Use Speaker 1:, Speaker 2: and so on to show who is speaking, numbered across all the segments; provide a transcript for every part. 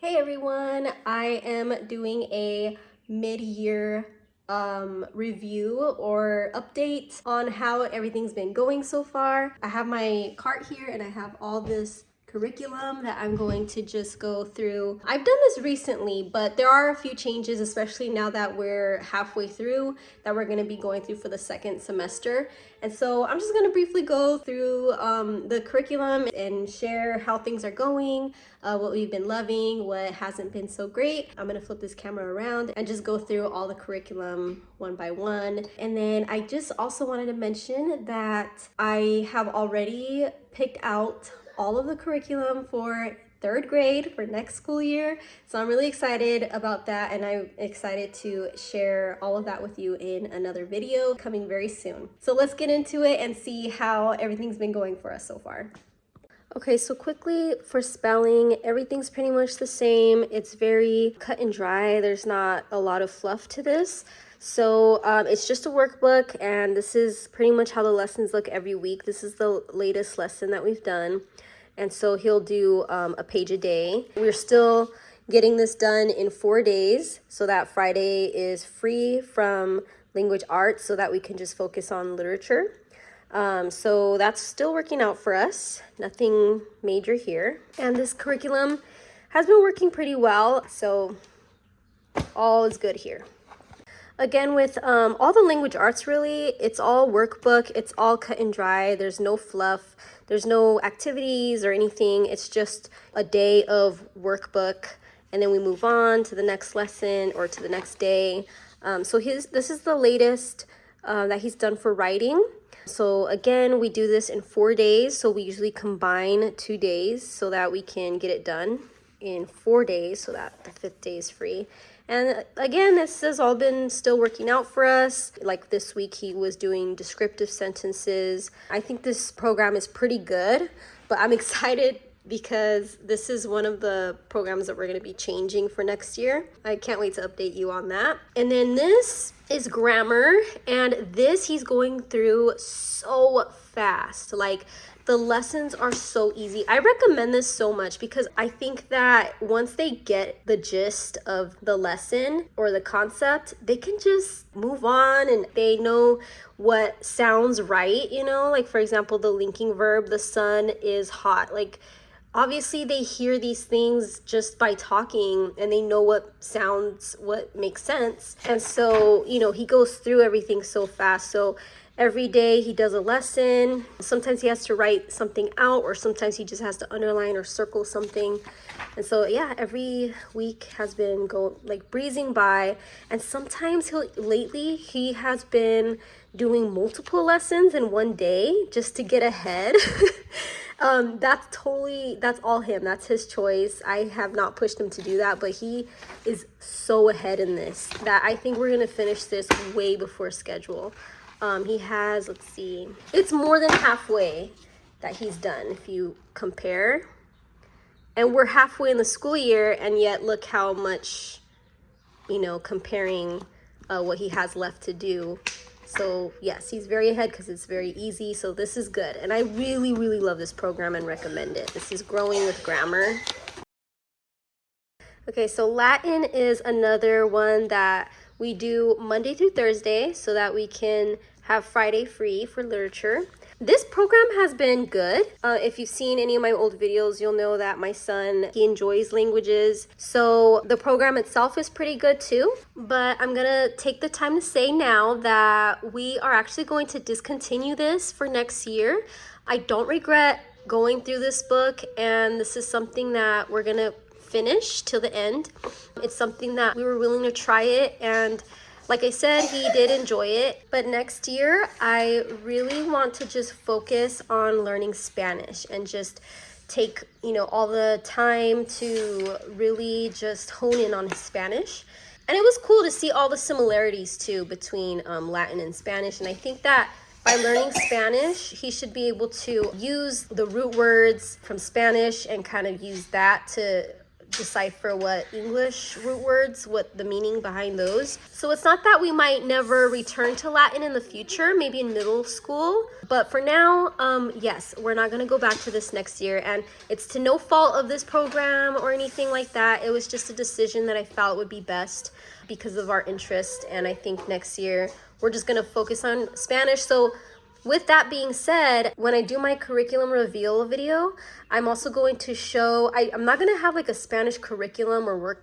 Speaker 1: Hey everyone, I am doing a mid-year review or update on how everything's been going so far. I have my cart here and I have all this curriculum that I'm going to just go through. I've done this recently, but there are a few changes, especially now that we're halfway through, that we're going to be going through for the second semester. And so I'm just going to briefly go through the curriculum and share how things are going, what we've been loving, what hasn't been so great. I'm going to flip this camera around and just go through all the curriculum one by one. And then I just also wanted to mention that I have already picked out all of the curriculum for third grade for next school year. So I'm really excited about that, and I'm excited to share all of that with you in another video coming very soon. So let's get into it and see how everything's been going for us so far. Okay, so quickly for spelling, everything's pretty much the same. It's very cut and dry. There's not a lot of fluff to this. So it's just a workbook, and this is pretty much how the lessons look every week. This is the latest lesson that we've done. And so he'll do a page a day. We're still getting this done in 4 days, so that Friday is free from language arts so that we can just focus on literature. So that's still working out for us. Nothing major here. And this curriculum has been working pretty well, so all is good here. Again, with all the language arts, really, it's all workbook. It's all cut and dry. There's no fluff. There's no activities or anything. It's just a day of workbook, and then we move on to the next lesson or to the next day. So this is the latest that he's done for writing. So again, we do this in 4 days. So we usually combine 2 days so that we can get it done in 4 days so that the 5th day is free. And again, this has all been still working out for us. Like this week, he was doing descriptive sentences. I think this program is pretty good, but I'm excited because this is one of the programs that we're going to be changing for next year. I can't wait to update you on that. And then this is grammar, and this he's going through so fast. Like, the lessons are so easy. I recommend this so much because I think that once they get the gist of the lesson or the concept, they can just move on and they know what sounds right, you know? Like, for example, the linking verb, the sun is hot. Like, obviously they hear these things just by talking and they know what makes sense. And so, you know, he goes through everything so fast. So every day he does a lesson. Sometimes he has to write something out, or sometimes he just has to underline or circle something. And so yeah, every week has been breezing by. And sometimes lately he has been doing multiple lessons in one day just to get ahead. That's all him. That's his choice. I have not pushed him to do that, but he is so ahead in this that I think we're going to finish this way before schedule. He has, let's see, it's more than halfway that he's done if you compare. And we're halfway in the school year, and yet look how much, comparing what he has left to do. So yes, he's very ahead because it's very easy. So this is good. And I really, really love this program and recommend it. This is Growing with Grammar. Okay, so Latin is another one that we do Monday through Thursday so that we can have Friday free for literature. This program has been good. If you've seen any of my old videos, you'll know that my son, he enjoys languages. So the program itself is pretty good too. But I'm gonna take the time to say now that we are actually going to discontinue this for next year. I don't regret going through this book, and this is something that we're gonna finish till the end. It's something that we were willing to try it, and like I said, he did enjoy it. But next year, I really want to just focus on learning Spanish and just take, all the time to really just hone in on his Spanish. And it was cool to see all the similarities too between Latin and Spanish. And I think that by learning Spanish, he should be able to use the root words from Spanish and kind of use that to decipher what English root words, what the meaning behind those. So it's not that we might never return to Latin in the future, maybe in middle school, but for now, yes, we're not gonna go back to this next year, and it's to no fault of this program or anything like that. It was just a decision that I felt would be best because of our interest, and I think next year we're just gonna focus on Spanish. So with that being said, when I do my curriculum reveal video, I'm also going to show, I'm not going to have like a Spanish curriculum or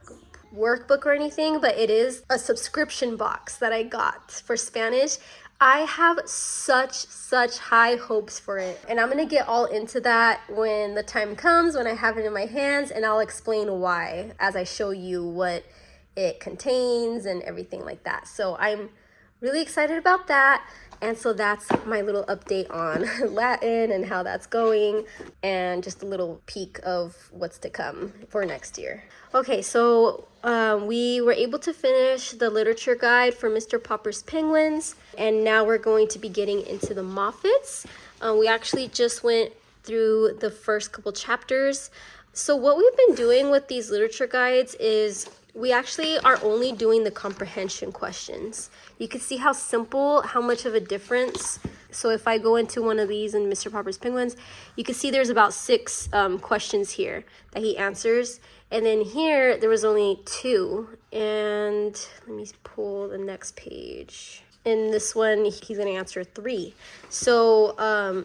Speaker 1: workbook or anything, but it is a subscription box that I got for Spanish. I have such high hopes for it, and I'm going to get all into that when the time comes, when I have it in my hands, and I'll explain why as I show you what it contains and everything like that. So I'm really excited about that. And so that's my little update on Latin and how that's going, and just a little peek of what's to come for next year. Okay, so we were able to finish the literature guide for Mr. Popper's Penguins, and now we're going to be getting into the Moffats. We actually just went through the first couple chapters. So what we've been doing with these literature guides is we actually are only doing the comprehension questions. You can see how simple, how much of a difference. So if I go into one of these in Mr. Popper's Penguins, you can see there's about 6 questions here that he answers. And then here, there was only 2. And let me pull the next page. In this one, he's going to answer 3. So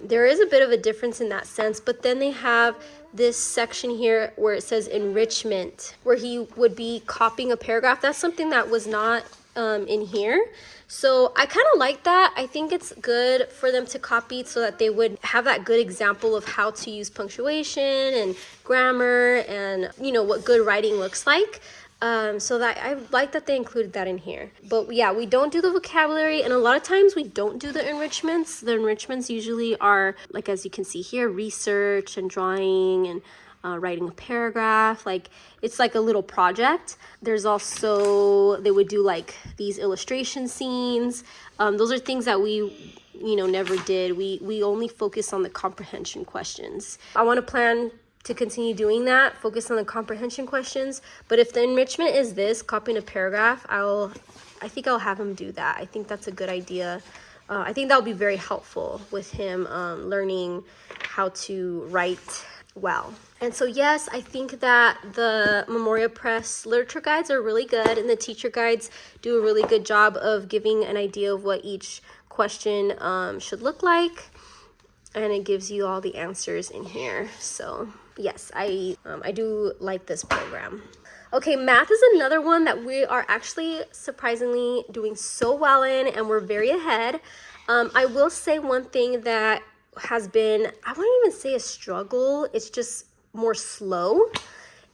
Speaker 1: there is a bit of a difference in that sense. But then they have this section here where it says enrichment, where he would be copying a paragraph. That's something that was not in here. So I kind of like that. I think it's good for them to copy so that they would have that good example of how to use punctuation and grammar and, you know, what good writing looks like. So that I like that they included that in here. But yeah, we don't do the vocabulary, and a lot of times we don't do the enrichments. The enrichments usually are, like as you can see here, research and drawing and writing a paragraph. Like it's like a little project. There's also, they would do like these illustration scenes. Those are things that we, you know, never did. We only focus on the comprehension questions. I want to plan to continue doing that, focus on the comprehension questions. But if the enrichment is this, copying a paragraph, I think I'll have him do that. I think that's a good idea. I think that'll be very helpful with him learning how to write well. And so yes, I think that the Memoria Press literature guides are really good, and the teacher guides do a really good job of giving an idea of what each question should look like. And it gives you all the answers in here. So yes, I do like this program. Okay, math is another one that we are actually surprisingly doing so well in, and we're very ahead. I will say one thing that has been, I wouldn't even say a struggle, it's just more slow,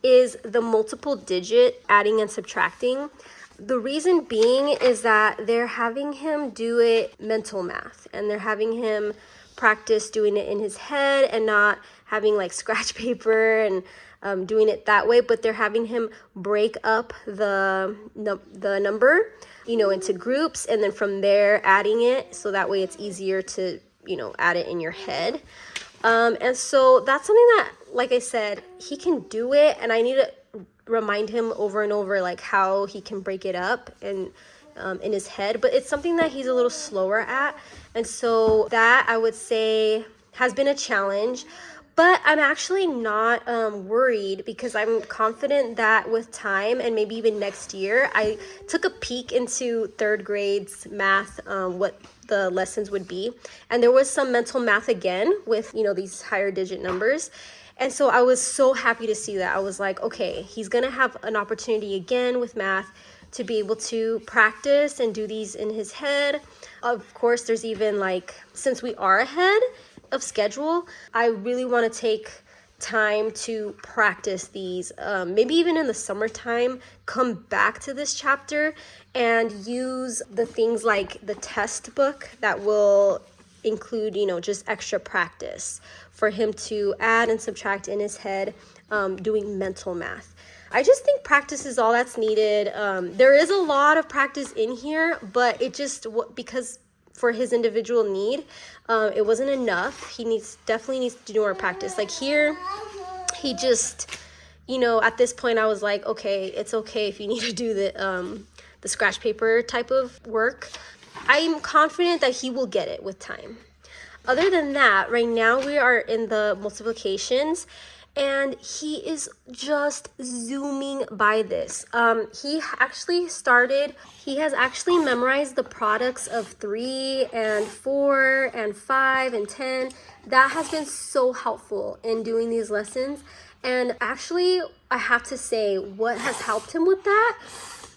Speaker 1: is the multiple digit adding and subtracting. The reason being is that they're having him do it mental math, and they're having him practice doing it in his head and not having like scratch paper and doing it that way, but they're having him break up the number, you know, into groups, and then from there adding it, so that way it's easier to, you know, add it in your head. And so that's something that, like I said, he can do it, and I need to remind him over and over like how he can break it up and in his head, but it's something that he's a little slower at. And so that, I would say, has been a challenge. But I'm actually not worried, because I'm confident that with time and maybe even next year, I took a peek into 3rd grade's math, what the lessons would be. And there was some mental math again with, you know, these higher digit numbers. And so I was so happy to see that. I was like, okay, he's going to have an opportunity again with math to be able to practice and do these in his head. Of course, there's even like, since we are ahead of schedule, I really want to take time to practice these. Maybe even in the summertime, come back to this chapter and use the things like the test book that will include, you know, just extra practice for him to add and subtract in his head, doing mental math. I just think practice is all that's needed. There is a lot of practice in here, but it just, because for his individual need, it wasn't enough. He definitely needs to do more practice. Like here, he just, you know, at this point I was like, okay, it's okay if you need to do the scratch paper type of work. I'm confident that he will get it with time. Other than that, right now we are in the multiplications, and he is just zooming by this. He has actually memorized the products of 3 and 4 and 5 and 10. That has been so helpful in doing these lessons. And actually, I have to say, what has helped him with that,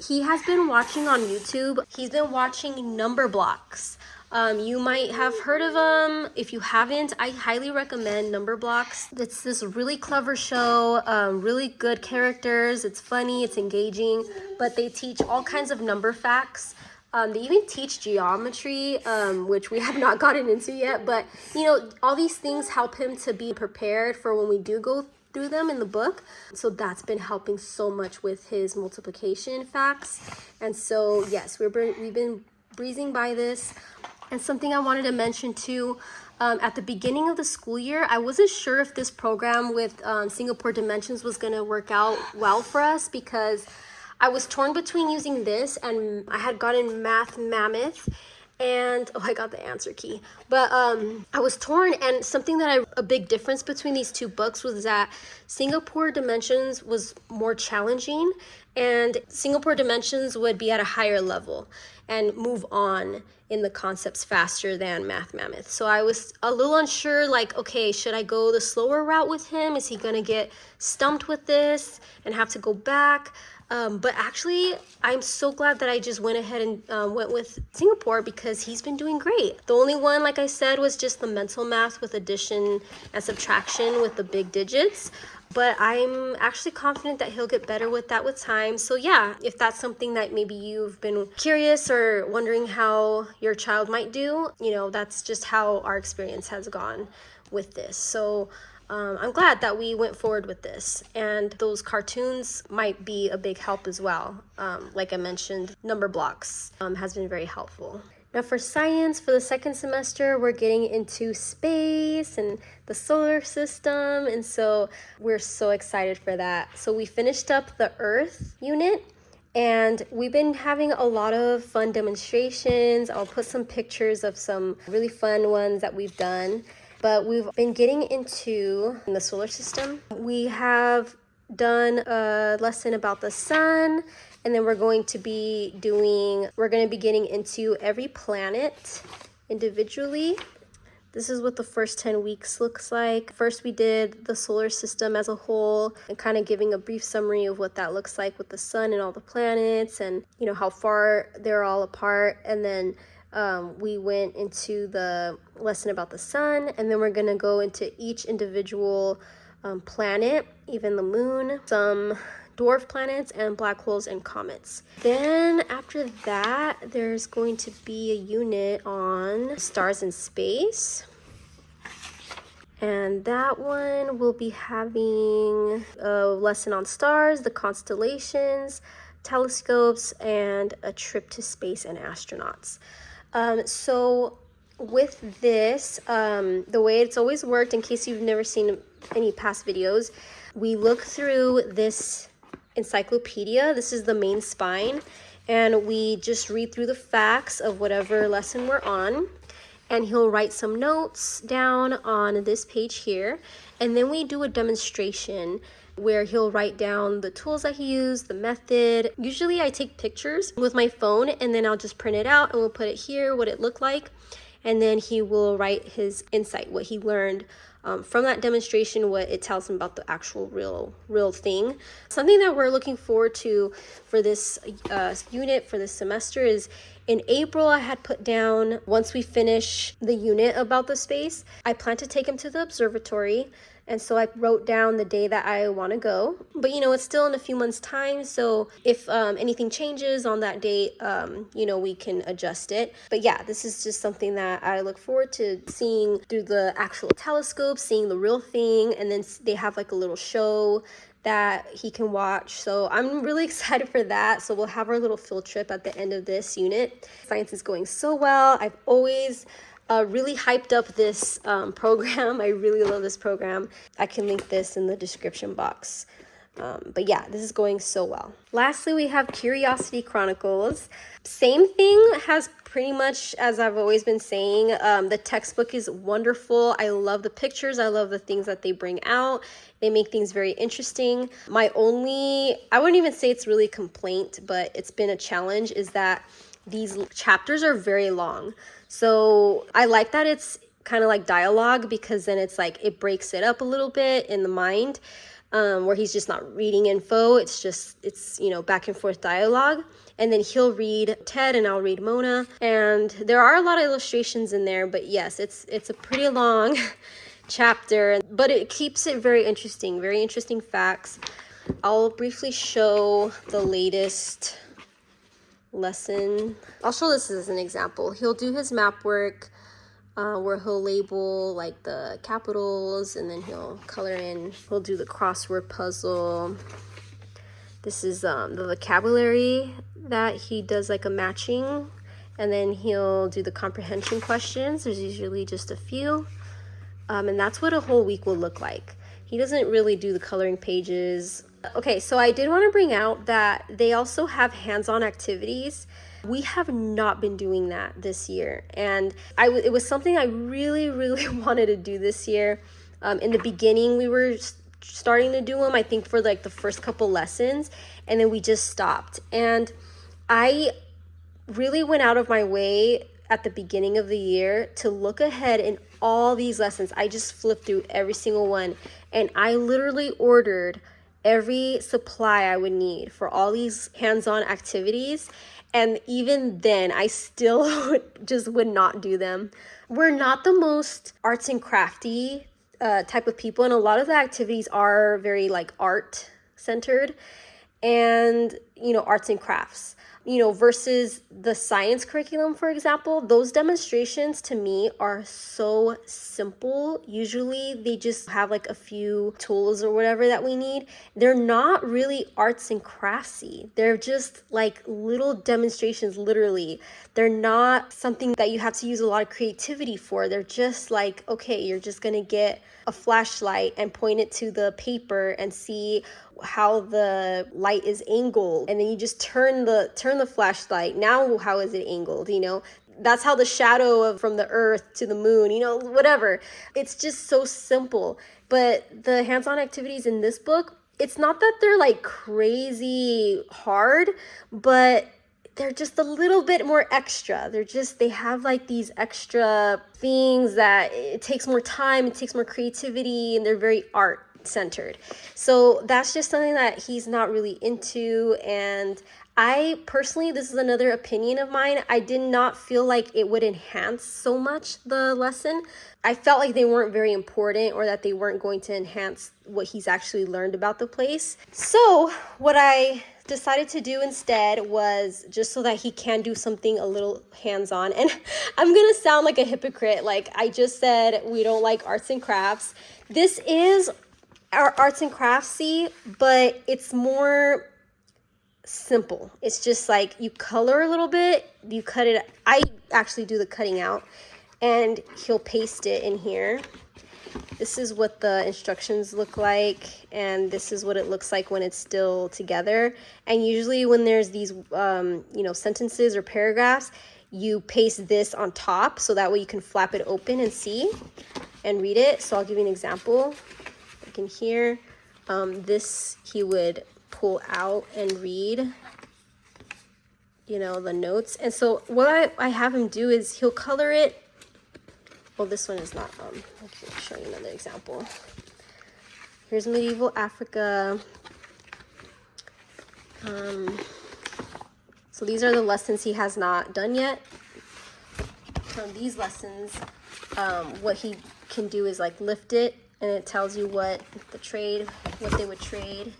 Speaker 1: he has been watching on YouTube. He's been watching Number Blocks. You might have heard of them. If you haven't, I highly recommend Number Blocks. It's this really clever show, really good characters. It's funny, it's engaging, but they teach all kinds of number facts. They even teach geometry, which we have not gotten into yet, but you know, all these things help him to be prepared for when we do go through them in the book. So that's been helping so much with his multiplication facts. And so yes, we've been breezing by this. And something I wanted to mention too, at the beginning of the school year, I wasn't sure if this program with Singapore Dimensions was going to work out well for us, because I was torn between using this, and I had gotten Math Mammoth, and oh, I got the answer key. But I was torn, and a big difference between these two books was that Singapore Dimensions was more challenging, and Singapore Dimensions would be at a higher level and move on in the concepts faster than Math Mammoth. So I was a little unsure, like, okay, should I go the slower route with him? Is he gonna get stumped with this and have to go back? But actually, I'm so glad that I just went ahead and went with Singapore, because he's been doing great. The only one, like I said, was just the mental math with addition and subtraction with the big digits. But I'm actually confident that he'll get better with that with time. So yeah, if that's something that maybe you've been curious or wondering how your child might do, you know, that's just how our experience has gone with this. So I'm glad that we went forward with this, and those cartoons might be a big help as well. Like I mentioned, Number Blocks has been very helpful. Now for science, for the second semester, we're getting into space and the solar system, and so we're so excited for that. So we finished up the Earth unit, and we've been having a lot of fun demonstrations. I'll put some pictures of some really fun ones that we've done. But we've been getting into the solar system. We have done a lesson about the sun, and then we're going to be getting into every planet individually. This is what the first 10 weeks looks like. First, we did the solar system as a whole, and kind of giving a brief summary of what that looks like with the sun and all the planets, and you know how far they're all apart. And then we went into the lesson about the sun, and then we're gonna go into each individual planet, even the moon, some dwarf planets, and black holes and comets. Then after that, there's going to be a unit on stars in space. And that one will be having a lesson on stars, the constellations, telescopes, and a trip to space and astronauts. So with this, the way it's always worked, in case you've never seen any past videos, we look through this encyclopedia. This is the main spine, and we just read through the facts of whatever lesson we're on, and he'll write some notes down on this page here, and then we do a demonstration where he'll write down the tools that he used, the method. Usually I take pictures with my phone, and then I'll just print it out and we'll put it here, what it looked like. And then he will write his insight, what he learned from that demonstration, what it tells him about the actual real thing. Something that we're looking forward to for this unit for this semester is, in April, I had put down, once we finish the unit about the space, I plan to take him to the observatory. And so I wrote down the day that I want to go. But, you know, it's still in a few months' time. So if anything changes on that date, you know, we can adjust it. But yeah, this is just something that I look forward to seeing through the actual telescope, seeing the real thing. And then they have like a little show that he can watch. So I'm really excited for that. So we'll have our little field trip at the end of this unit. Science is going so well. I've always really hyped up this program. I really love this program. I can link this in the description box. But yeah, this is going so well. Lastly, we have Curiosity Chronicles. Same thing, has pretty much as I've always been saying. The textbook is wonderful. I love the pictures. I love the things that they bring out. They make things very interesting. My only, I wouldn't even say it's really a complaint, but it's been a challenge, is that these chapters are very long. So I like that it's kind of like dialogue, because then it's like it breaks it up a little bit in the mind, where he's just not reading info. It's back and forth dialogue. And then he'll read Ted and I'll read Mona. And there are a lot of illustrations in there, but yes, it's a pretty long chapter, but it keeps it very interesting facts. I'll briefly show the latest lesson. I'll show this as an example. He'll do his map work, where he'll label like the capitals, and then he'll color in. He'll do the crossword puzzle. This is the vocabulary that he does, like a matching, and then he'll do the comprehension questions. There's usually just a few, and that's what a whole week will look like. He doesn't really do the coloring pages. Okay, so I did want to bring out that they also have hands-on activities. We have not been doing that this year, and it was something I really wanted to do this year. In the beginning, we were starting to do them, I think, for like the first couple lessons, and then we just stopped. And I really went out of my way at the beginning of the year to look ahead in all these lessons. I just flipped through every single one, and I literally ordered every supply I would need for all these hands-on activities. And even then, I still just would not do them. We're not the most arts and crafty type of people, and a lot of the activities are very like art centered, and arts and crafts, versus the science curriculum, for example. Those demonstrations to me are so simple. Usually they just have like a few tools or whatever that we need. They're not really arts and craftsy. They're just like little demonstrations, literally. They're not something that you have to use a lot of creativity for. They're just like, okay, you're just gonna get a flashlight and point it to the paper and see how the light is angled, and then you just turn the flashlight. Now how is it angled? That's how the shadow from the earth to the moon, whatever. It's just so simple. But the hands-on activities in this book, it's not that they're like crazy hard, but they're just a little bit more extra. They have like these extra things that it takes more time, it takes more creativity, and they're very art centered. So that's just something that he's not really into. And I personally, this is another opinion of mine, I did not feel like it would enhance so much the lesson. I felt like they weren't very important, or that they weren't going to enhance what he's actually learned about the place. So what I decided to do instead was, just so that he can do something a little hands-on, and I'm gonna sound like a hypocrite, like I just said we don't like arts and crafts. This is our arts and craftsy, but it's more simple. It's just like you color a little bit, you cut it. I actually do the cutting out, and he'll paste it in here. This is what the instructions look like, and this is what it looks like when it's still together. And usually when there's these sentences or paragraphs, you paste this on top, so that way you can flap it open and see and read it. So I'll give you an example. Like in here, this he would pull out and read, the notes. And so what I have him do is he'll color it. Well, this one is not, I'll show you another example. Here's medieval Africa. So these are the lessons he has not done yet. From these lessons, what he can do is like lift it, and it tells you what they would trade.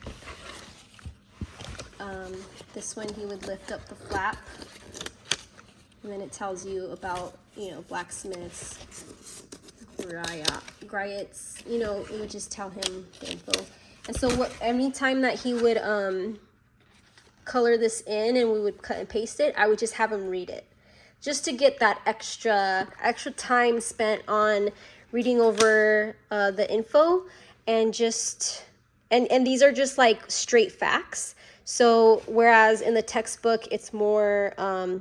Speaker 1: This one he would lift up the flap, and then it tells you about, blacksmiths, griots, it would just tell him the info. And so anytime that he would color this in and we would cut and paste it, I would just have him read it, just to get that extra time spent on reading over the info, and And these are just like straight facts. So whereas in the textbook it's more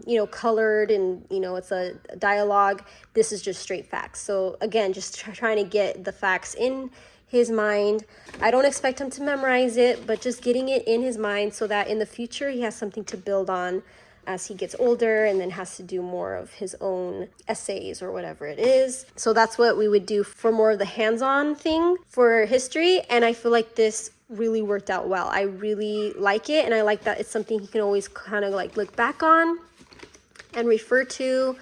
Speaker 1: you know, colored and, you know, it's a dialogue, this is just straight facts. So again, just trying to get the facts in his mind. I don't expect him to memorize it, but just getting it in his mind so that in the future he has something to build on as he gets older and then has to do more of his own essays or whatever it is. So that's what we would do for more of the hands-on thing for history. And I feel like this really worked out well. I really like it, and I like that it's something he can always kind of like look back on and refer to,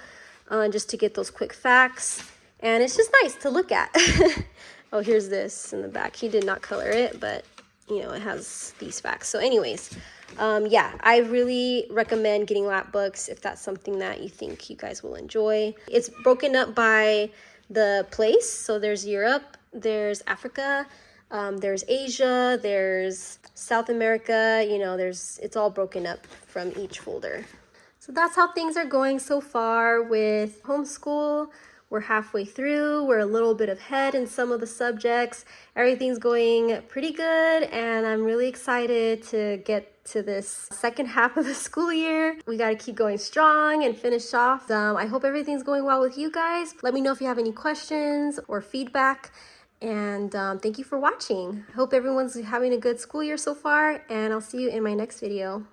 Speaker 1: just to get those quick facts. And it's just nice to look at. Oh, here's this in the back. He did not color it, but you know, it has these facts. So anyways, yeah, I really recommend getting lap books if that's something that you think you guys will enjoy. It's broken up by the place. So there's Europe, there's Africa, there's Asia, there's South America, you know, it's all broken up from each folder. So that's how things are going so far with homeschool. We're halfway through. We're a little bit ahead in some of the subjects. Everything's going pretty good, and I'm really excited to get to this second half of the school year. We got to keep going strong and finish off. I hope everything's going well with you guys. Let me know if you have any questions or feedback. And thank you for watching. I hope everyone's having a good school year so far, and I'll see you in my next video.